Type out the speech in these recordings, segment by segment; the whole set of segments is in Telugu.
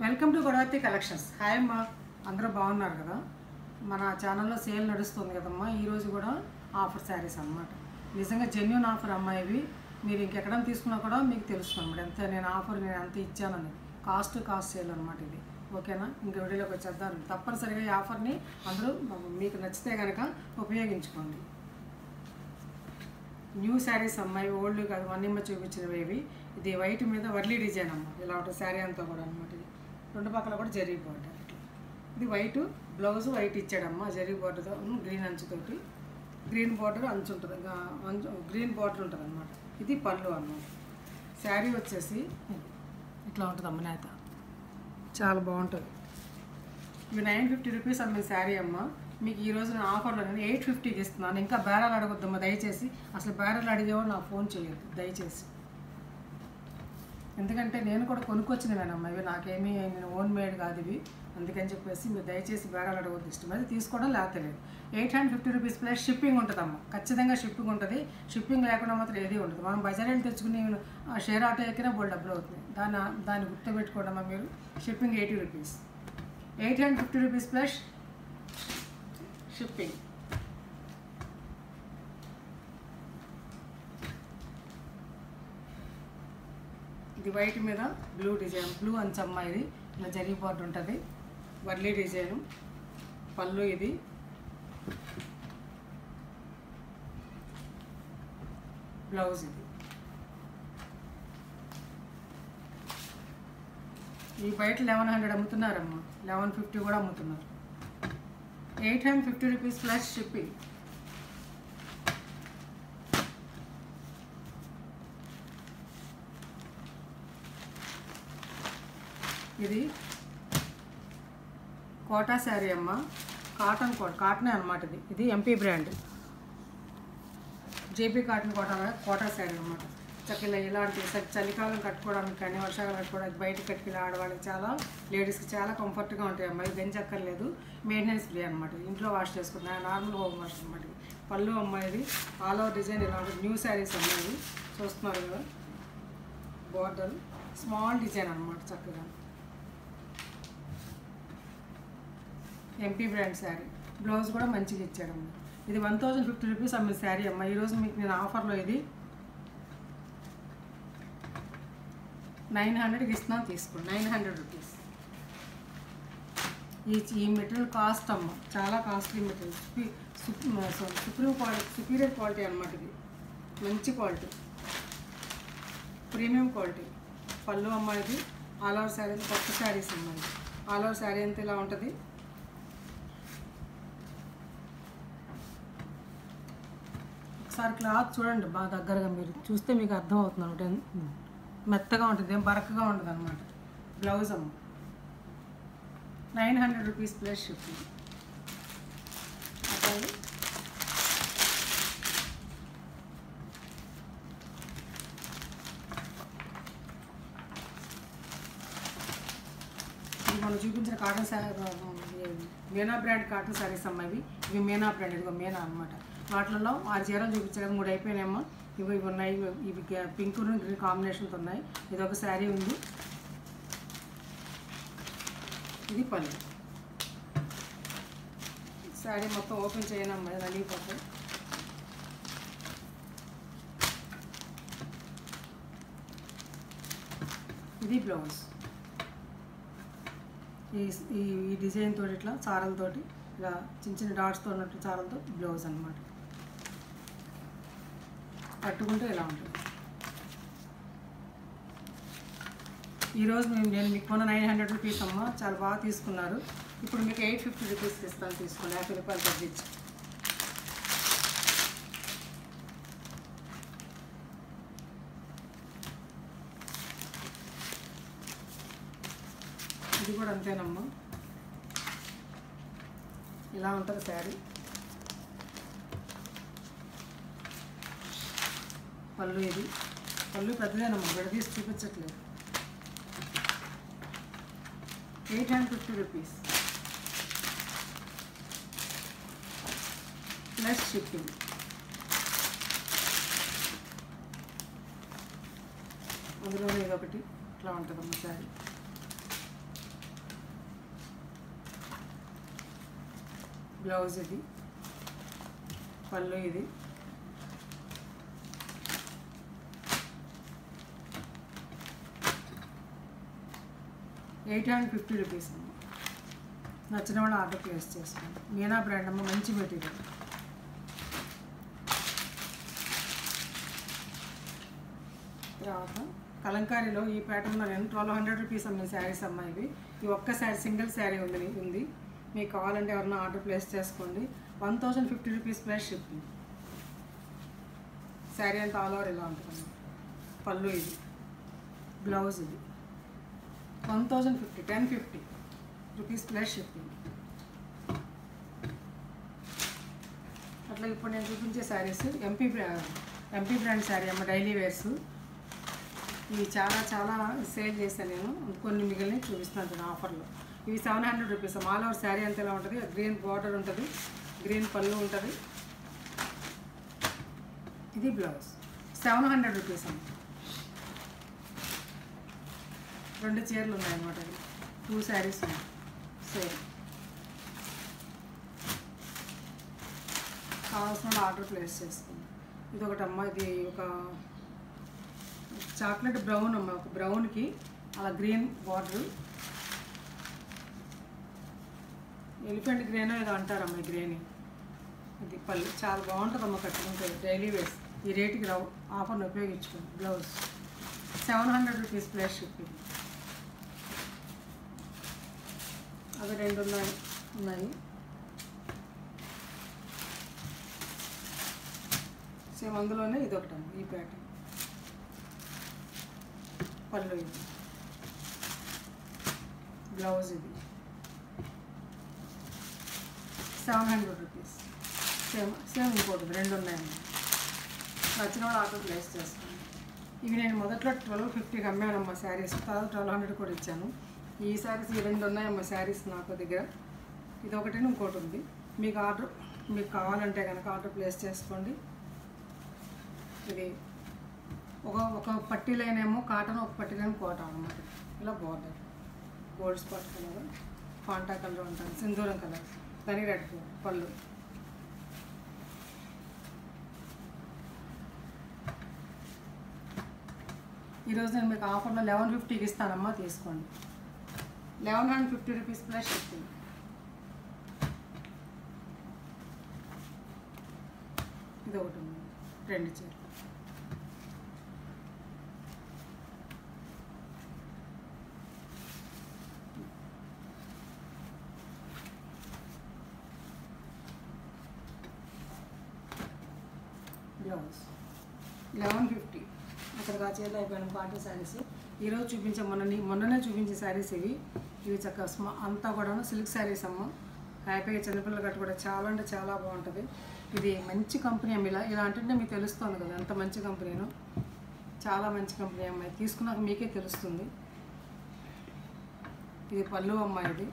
Welcome to Godavathi collections. Hi అమ్మా, అందరూ బాగున్నారు కదా? మన ఛానల్లో సేల్ నడుస్తుంది కదమ్మా. ఈరోజు కూడా ఆఫర్ శారీస్ అన్నమాట. నిజంగా జెన్యూన్ ఆఫర్ అమ్మా. ఇవి మీరు ఇంకెక్కడ తీసుకున్నా కూడా మీకు తెలుస్తుంది అన్నమాట. ఎంత నేను ఆఫర్ అంత ఇచ్చానని. కాస్ట్ సేల్ అనమాట ఇది. ఓకేనా? ఇంక వీడియోలోకి వచ్చేద్దాం. తప్పనిసరిగా ఈ ఆఫర్ని అందరూ మీకు నచ్చితే కనుక ఉపయోగించుకోండి. న్యూ శారీస్ అమ్మాయి, ఓల్డ్ కాదు, వన్నిమ్మ చూపించినవి ఇవి. ఇది వైట్ మీద వర్లీ డిజైన్ అమ్మ. ఇలా ఉంటుంది శారీ అంతా కూడా అనమాట. ఇది రెండు పక్కల కూడా జరీ బార్డర్. ఇది వైట్ బ్లౌజ్ వైట్ ఇచ్చాడమ్మ, జరీ బార్డర్తో గ్రీన్ అంచుతోటి. గ్రీన్ బార్డర్ అంచు ఉంటుంది, గ్రీన్ బార్డర్ ఉంటుంది అనమాట. ఇది పళ్ళు అన్నమాట. శారీ వచ్చేసి ఇట్లా ఉంటుంది అమ్మ. నేత చాలా బాగుంటుంది. ఇవి 950 రూపీస్ అమ్మే శారీ అమ్మ. మీకు ఈరోజు నేను ఆఫర్లో నేను 850కి ఇస్తున్నాను. ఇంకా బేరాలు అడగొద్దమ్మా దయచేసి. అసలు బేరాలు అడిగేవాడు నాకు ఫోన్ చేయొద్దు దయచేసి. ఎందుకంటే నేను కూడా కొనుక్కొచ్చినవేనమ్మా. ఇవి నాకేమీ నేను ఓన్ మేడ్ కాదు ఇవి. అందుకని చెప్పేసి మీరు దయచేసి బేరాలు అడగొద్దు. ఇష్టం అయితే తీసుకోవడం లేకపోతే లేదు. 850 రూపీస్ ప్లస్ షిప్పింగ్ ఉంటుందమ్మా. ఖచ్చితంగా షిప్పింగ్ ఉంటుంది. షిప్పింగ్ లేకుండా మాత్రం ఏది ఉండదు. మనం బజార్ వెళ్ళి తెచ్చుకుని షేర్ ఆటో ఎక్కినా బోల్డ్ డబ్బులు అవుతుంది. దాన్ని గుర్తుపెట్టుకోవడమ్మా మీరు. Shipping 80 rupees. 850 rupees plus shipping. ఇది వైట్ మీద బ్లూ డిజైన్, బ్లూ అంచమ్మ. ఇది ఇలా జరీ బార్డర్ ఉంటుంది. వర్లీ డిజైను పళ్ళు. ఇది బ్లౌజ్. ఇది ఈ బయట 1100 అమ్ముతున్నారమ్మా. 1150 కూడా అమ్ముతున్నారు. 850 రూపీస్ ప్లస్ షిప్పింగ్. ఇది కోటా శారీ అమ్మ. కాటనే అనమాట. ఇది MP brand. JP cotton Kota sari అనమాట. చక్కగా ఇలాంటి చలికాలం కట్టుకోవడానికి కానీ వర్షాకాలం కట్టుకోవడానికి బయట కట్టుకెళ్ళి ఆడవాళ్ళకి చాలా, లేడీస్కి చాలా కంఫర్ట్గా ఉంటాయి అమ్మాయి. బెంచక్కర్లేదు, మెయింటెనెన్స్ ఫ్రీ అనమాట. ఇంట్లో వాష్ చేసుకుంటున్నాను, నార్మల్ హోమ్ వాష్ అనమాట. పళ్ళు అమ్మాయిది ఆల్ ఓవర్ డిజైన్ ఇలా ఉంటుంది. న్యూ శారీస్ అమ్మాయి చూస్తున్నారు కదా. బార్డర్ స్మాల్ డిజైన్ అనమాట. చక్కగా ఎంపీ బ్రాండ్ శారీ. బ్లౌజ్ కూడా మంచిగా ఇచ్చాడమ్మ. ఇది 1050 రూపీస్ అమ్మే శారీ అమ్మ. ఈరోజు మీకు నేను ఆఫర్లో ఇది 900కి ఇస్తున్నాను, తీసుకోండి. 900 రూపీస్. ఈ మెటీరియల్ కాస్ట్ అమ్మ, చాలా కాస్ట్లీ మెటీరియల్. సుపీరియర్ క్వాలిటీ అనమాట. ఇది మంచి క్వాలిటీ, ప్రీమియం క్వాలిటీ. పళ్ళు అమ్మ. ఇది ఆల్ ఓవర్ శారీ. కొత్త శారీస్ అమ్మ. ఇది ఆల్ ఓవర్ శారీ అంతా ఇలా ఉంటుంది. ఒకసారి క్లాత్ చూడండి బాగా దగ్గరగా, మీరు చూస్తే మీకు అర్థం అవుతుంది అనమాట. మెత్తగా ఉంటుంది, ఏం బరకగా ఉంటుంది అనమాట. బ్లౌజ్ అమ్మ. 900 రూపీస్ ప్లస్ షిప్పింగ్. అట్లాగే ఇది మనం చూపించిన cotton sari, Meena brand cotton saris అమ్మ. ఇవి మీనా బ్రాండ్. ఇదిగో మీనా అనమాట. వాటిలలో 6 చీరలు చూపించారు, 3 అయిపోయినాయమ్మా. ఇవి ఉన్నాయి. ఇవి పింక్ గ్రీన్ కాంబినేషన్తో ఉన్నాయి. ఇది ఒక శారీ ఉంది. ఇది పళ్ళు. శారీ మొత్తం ఓపెన్ చేయనమ్మా, నలిగిపోతాయి. ఇది బ్లౌజ్. ఈ డిజైన్ తోటి ఇట్లా చారలతోటి, ఇలా చిన్న డాట్స్తో ఉన్నట్టు చారలతో బ్లౌజ్ అనమాట. కట్టుకుంటే ఇలా ఉంటుంది. ఈరోజు నేను మీకు కొన్న 900 రూపీస్ అమ్మ. చాలా బాగా తీసుకున్నారు. ఇప్పుడు మీకు 850 రూపీస్కి ఇస్తాను, తీసుకోండి. 50 రూపాయలు తగ్గించి. ఇది కూడా అంతేనమ్మా. ఇలా ఉంటుంది శారీ. పళ్ళు. ఇది పళ్ళు పెద్దదేనమ్మా, విడదీసి చూపించట్లేదు. 850 రూపీస్ ప్లస్ షిప్పింగ్. అందులోనే ఇదొకటి ఇట్లా ఉంటుందమ్మ శారీ. బ్లౌజ్ ఇది, పళ్ళు ఇది, ₹850 అమ్మ. నచ్చిన వాళ్ళు ఆర్డర్ ప్లేస్ చేసుకోండి. మీనా బ్రాండ్ అమ్మ, మంచి మెటీరియల్. తర్వాత కలంకారీలో ఈ ప్యాటర్న్లో నేను ₹1200 అమ్మే శారీస్ అమ్మ. ఇవి ఒక్క శారీ సింగిల్ శారీ ఉంది. మీకు కావాలంటే ఎవరైనా ఆర్డర్ ప్లేస్ చేసుకోండి. ₹1050 ప్లస్ షిప్పింగ్. శారీ అంతా ఆల్ ఓవర్ ఇలా ఉంటుంది. పళ్ళు ఇది, బ్లౌజ్ ఇది. ₹1050 ప్లస్ షిప్పింగ్. అట్లా ఇప్పుడు నేను చూపించే శారీస్ ఎంపీ బ్రాండ్ శారీ అమ్మ, డైలీ వేర్స్. ఇవి చాలా సేల్ చేశాను నేను. కొన్ని మిగిలినవి చూపిస్తాను ఆఫర్లో. ఇవి ₹700 ఆల్ ఓవర్ శారీ అంతా ఎలా ఉంటుంది. గ్రీన్ బార్డర్ ఉంటుంది, గ్రీన్ పళ్ళు ఉంటుంది. ఇది బ్లౌజ్. ₹700 అమ్మ. 2 చీరలు ఉన్నాయన్నమాట. 2 శారీస్ ఉన్నాయి సేల్. కావాల్సిన ఆర్డర్ ప్లేస్ చేసుకోండి. ఇది ఒకటమ్మ, ఇది ఒక చాక్లెట్ బ్రౌన్ అమ్మ. ఒక బ్రౌన్కి అలా గ్రీన్ బార్డర్, ఎలిఫెంట్ గ్రీన్ ఏదో అంటారమ్మ. ఈ గ్రీన్ ఇది పళ్ళు చాలా బాగుంటుందమ్మ. కట్టుకుంటే డైలీ వేస్. ఈ రేటుకి ఆఫర్ని ఉపయోగించుకోండి. Blouse ₹700 plus shipping. అవి 2 ఉన్నాయి. సేమ్ అందులోనే ఇది ఒకటమ్మ, ఈ ప్యాటర్న్. పళ్ళు ఇది, బ్లౌజ్ ఇది. ₹700. సేమ్ ఇంకోటి 2 ఉన్నాయండి. నచ్చిన వాళ్ళు ఆర్డర్ ప్లేస్ చేసుకోండి. ఇవి నేను మొదట్లో 1250కి అమ్మానమ్మ శారీస్. తర్వాత 1200 కూడా ఇచ్చాను. ఈ శారీస్ ఈ 2 ఉన్నాయమ్మ శారీస్ నాకు దగ్గర. ఇది ఒకటి, ఇంకోటి ఉంది. మీకు కావాలంటే కనుక ఆర్డర్ ప్లేస్ చేసుకోండి. ఇది ఒక పట్టీ లైన్ ఏమో కాటన్, ఒక పట్టీ లైన్ కోట అన్నమాట. ఇలా border gold spot colour, Fanta colour ఉంటుంది, సింధూరం కలర్, దాని రెడ్ పళ్ళు. ఈరోజు నేను మీకు ఆఫర్లో 1150కి ఇస్తానమ్మా, తీసుకోండి. ₹1150 ప్లస్ షిప్పింగ్. ఇది ఒకటి ఉంది, 2 చీరలు. బ్లౌజ్ 1150. అక్కడ చీరలు అయిపోయాను కాటన్ శారీస్. ఈరోజు చూపించే మొన్ననే చూపించే శారీస్ ఇవి చక్కగా అంతా కూడా సిల్క్ శారీస్ అమ్మ. హ్యాపీగా చిన్నపిల్లలు కట్టు కూడా చాలా అంటే చాలా బాగుంటుంది. ఇది మంచి కంపెనీ అమ్మ. ఇలా అంటే మీకు తెలుస్తుంది కదా ఎంత మంచి కంపెనీనో. చాలా మంచి కంపెనీ అమ్మాయి, తీసుకున్నాక మీకే తెలుస్తుంది. ఇది పళ్ళు అమ్మాయి.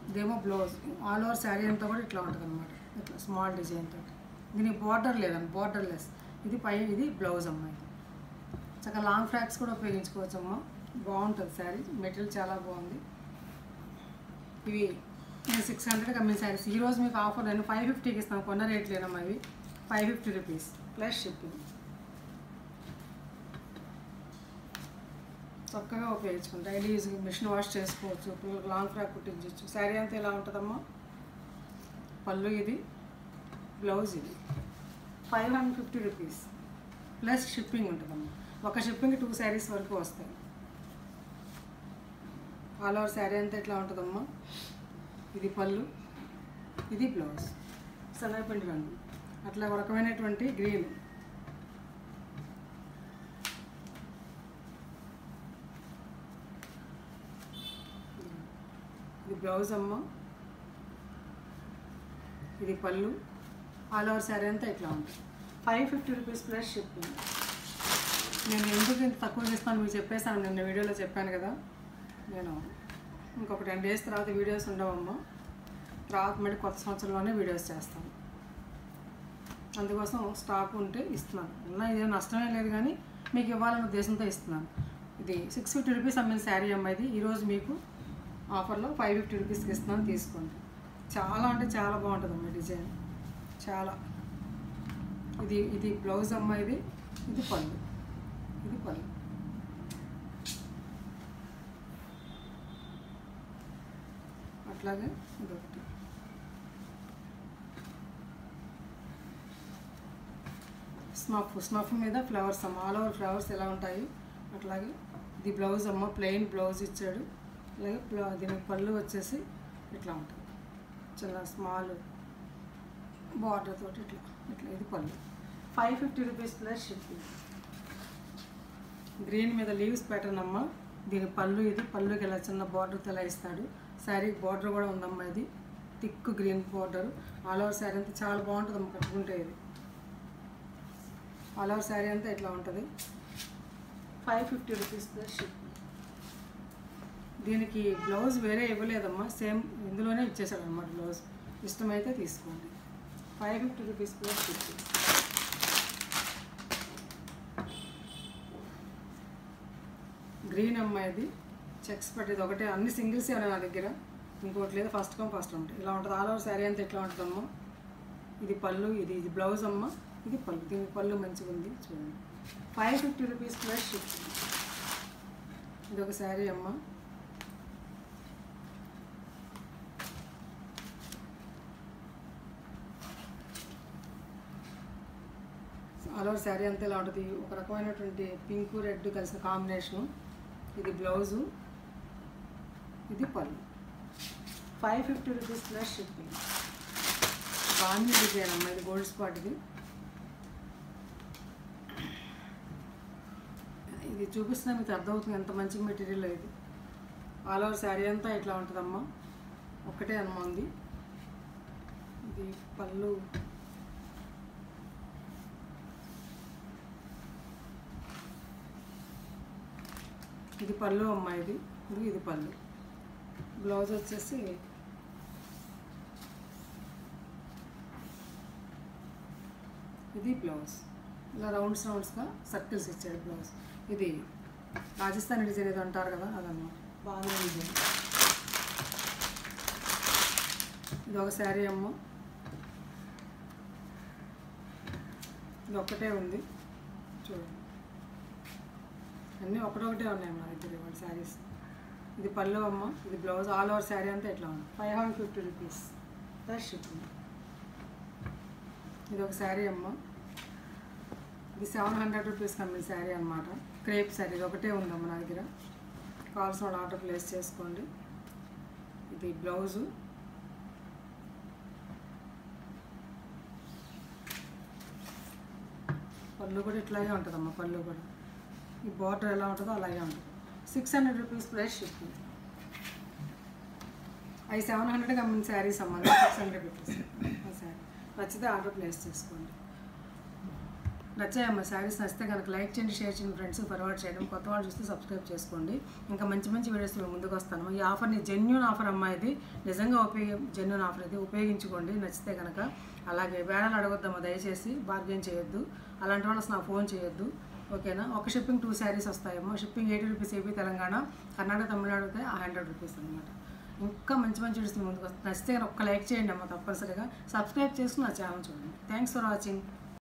ఇదేమో బ్లౌజ్. ఆల్ ఓవర్ శారీ అంతా కూడా ఇట్లా ఉంటుంది అనమాట. ఇట్లా స్మాల్ డిజైన్ తోటి. దీనికి బార్డర్ లేదండి, బార్డర్లెస్. ఇది బ్లౌజ్ అమ్మాయి. చక్కగా లాంగ్ ఫ్రాక్స్ కూడా ఉపయోగించుకోవచ్చు అమ్మ. బాగుంటుంది శారీ, మెటీరియల్ చాలా బాగుంది. ఇవి నేను 600కి అమ్మిన శారీస్. ఈరోజు మీకు ఆఫర్ నేను 550కి ఇస్తాను. కొన్న రేట్ లేనమ్మా. ఇవి ₹550 ప్లస్ షిప్పింగ్. చక్కగా ఉపయోగించుకుంటాం. డైలీ యూజ్ మిషన్ వాష్ చేసుకోవచ్చు. పిల్లలకు లాంగ్ ఫ్రాక్ కుట్టించవచ్చు. శారీ అంతా ఎలా ఉంటుందమ్మా. పళ్ళు ఇది, బ్లౌజ్ ఇది. ₹550 ప్లస్ షిప్పింగ్ ఉంటుందమ్మా. ఒక షిప్పింగ్కి 2 శారీస్ వరకు వస్తాయి. ఆల్ ఓవర్ శారీ అంతా ఎట్లా ఉంటుందమ్మా. ఇది పళ్ళు, ఇది బ్లౌజ్. శనగపిండి రంగు అట్లా ఒక రకమైనటువంటి గ్రీన్. ఇది బ్లౌజ్ అమ్మ, ఇది పళ్ళు. ఆల్ ఓవర్ శారీ అంతా ఇట్లా ఉంటుంది. ₹550 ప్లస్ షిప్పింగ్. నేను ఎందుకు ఇంత తక్కువ చేస్తాను మీకు చెప్పేసాను. నిన్న వీడియోలో చెప్పాను కదా. నేను ఇంకొక 10 డేస్ తర్వాత వీడియోస్ ఉండవమ్మా. తర్వాత మళ్ళీ కొత్త సంవత్సరంలోనే వీడియోస్ చేస్తాను. అందుకోసం స్టాక్ ఉంటే ఇస్తున్నాను. ఇదేం నష్టమే లేదు, కానీ మీకు ఇవ్వాలనే ఉద్దేశంతో ఇస్తున్నాను. ఇది ₹650 అమ్మిన శారీ అమ్మాయిది. ఈరోజు మీకు ఆఫర్లో ₹550కి ఇస్తున్నాను, తీసుకోండి. చాలా అంటే చాలా బాగుంటుందమ్మా డిజైన్, చాలా. ఇది బ్లౌజ్ అమ్మ, ఇది పళ్ళు, ఇది పళ్ళు. అట్లాగే ఇదొకటి. స్నఫ్ మీద ఫ్లవర్స్ అమ్మ, ఆల్ ఓవర్ ఫ్లవర్స్ ఎలా ఉంటాయి అట్లాగే. ఇది బ్లౌజ్ అమ్మ, ప్లెయిన్ బ్లౌజ్ ఇచ్చాడు. అలాగే దీనికి పళ్ళు వచ్చేసి ఇట్లా ఉంటుంది, చాలా స్మాల్ బార్డర్ తోటి ఇట్లా ఇట్లా. ఇది పళ్ళు. 550 రూపీస్ ప్లస్ షిప్పింగ్. గ్రీన్ మీద లీవ్స్ ప్యాటర్న్ అమ్మ. దీని పళ్ళు, ఇది పళ్ళుకి ఇలా చిన్న బార్డర్తో ఇలా ఇస్తాడు. శారీ బార్డర్ కూడా ఉందమ్మా, ఇది thick green border. All over sari అంతా చాలా బాగుంటుంది అమ్మ కట్టుకుంటే. ఇది ఆల్ ఓవర్ శారీ అంతా ఇట్లా ఉంటుంది. 550 రూపీస్ ప్లస్ షిప్పింగ్. దీనికి బ్లౌజ్ వేరే ఇవ్వలేదమ్మా, సేమ్ ఇందులోనే ఇచ్చేసాడు అన్నమాట బ్లౌజ్. ఇష్టమైతే తీసుకోండి. 550 రూపీస్ ప్లస్ షిప్పింగ్. గ్రీన్ అమ్మాయిది చెక్స్ పట్టేది ఒకటే, అన్ని సింగిల్సే ఉన్నాయి నా దగ్గర, ఇంకోటి లేదు. ఫస్ట్ కమ్ ఫస్ట్ ఉంటుంది. ఇలా ఉంటుంది ఆల్ ఓవర్ శారీ అంతా ఎట్లా ఉంటుందమ్మా. ఇది పళ్ళు, ఇది బ్లౌజ్ అమ్మ, ఇది పళ్ళు. దీనికి పళ్ళు మంచిగా ఉంది చూడండి. 550 రూపీస్ ప్లస్ షిప్పింగ్. ఇది ఒక శారీ అమ్మ. ఆల్ ఓవర్ శారీ అంతా ఇలా ఉంటుంది. ఒక రకమైనటువంటి పింక్ రెడ్ కలిసిన కాంబినేషను. ఇది బ్లౌజు, ఇది పళ్ళు. 550 రూపీస్ ప్లస్ షిప్పింగ్. బాగుంది డిజైన్ అమ్మ, ఇది గోల్డ్ స్పాట్. ఇది చూపిస్తున్నా మీకు అర్థమవుతుంది ఎంత మంచి మెటీరియల్. ఇది ఆల్ ఓవర్ శారీ అంతా ఇట్లా ఉంటుందమ్మా, ఒక్కటే అమ్మ ఉంది. ఇది పళ్ళు, ఇది పళ్ళు అమ్మ, ఇది పళ్ళు. బ్లౌజ్ వచ్చేసి ఇది బ్లౌజ్. ఇలా రౌండ్స్గా సర్కిల్స్ ఇచ్చాడు బ్లౌజ్. ఇది రాజస్థానీ డిజైన్ ఏదో అంటారు కదా, అదన్నమాట. బాగా డిజైన్. ఇది ఒక శారీ అమ్మ, ఇది ఒక్కటే ఉంది చూడండి. అన్నీ ఒకటొకటే ఉన్నాయి మా దగ్గర ఇవాళ శారీస్. ఇది పళ్ళు అమ్మ, ఇది బ్లౌజ్. ఆల్ ఓవర్ శారీ అంతా ఎట్లా ఉంది. 550 రూపీస్ ప్లస్ షిప్పింగ్. ఇది ఒక శారీ అమ్మ, ఇది 700 రూపీస్ కమ్మిన శారీ అనమాట. క్రేప్ శారీ, ఇది ఒకటే ఉందమ్మ నా దగ్గర. కావాల్సిన వాళ్ళు ఆర్డర్ ప్లేస్ చేసుకోండి. ఇది బ్లౌజు, పళ్ళు కూడా ఇట్లాగే ఉంటుందమ్మ. పళ్ళు కూడా ఈ బార్డర్ ఎలా ఉంటుందో అలాగే ఉంటుంది. 600 రూపీస్ ప్లస్ షిప్పింగ్. అవి 700 అమ్మిన శారీస్ అమ్మ, 600 రూపీస్ ఆ శారీ. నచ్చితే ఆర్డర్ ప్లేస్ చేసుకోండి. నచ్చాయమ్మ శారీస్. నచ్చితే కనుక లైక్ చేయండి, షేర్ చేయండి, ఫ్రెండ్స్ ఫార్వర్డ్ చేయడం. కొత్త వాళ్ళు చూస్తే సబ్స్క్రైబ్ చేసుకోండి. ఇంకా మంచి మంచి వీడియోస్ మేము ముందుకు వస్తాను. ఈ ఆఫర్ని జెన్యూన్ ఆఫర్ అమ్మ, ఇది నిజంగా జెన్యూన్ ఆఫర్. ఇది ఉపయోగించుకోండి నచ్చితే కనుక. అలాగే వేళలు అడగొద్దమ్మా దయచేసి, బార్గెన్ చేయొద్దు. అలాంటి వాళ్ళు అసలు నాకు ఫోన్ చేయొద్దు, ఓకేనా. ఒక షిప్పింగ్ 2 శారీస్ వస్తాయమ్మా. Shipping 80 rupees AP Telangana, Karnataka Tamil Nadu అయితే 100 రూపీస్ అనమాట. ఇంకా మంచి మంచి వీడియోస్ ముందుకు వస్తాయి. నచ్చితే ఒక్క లైక్ చేయండి అమ్మ తప్పనిసరిగా. సబ్స్క్రైబ్ చేసుకుని నా ఛానల్ చూడండి. Thanks for watching.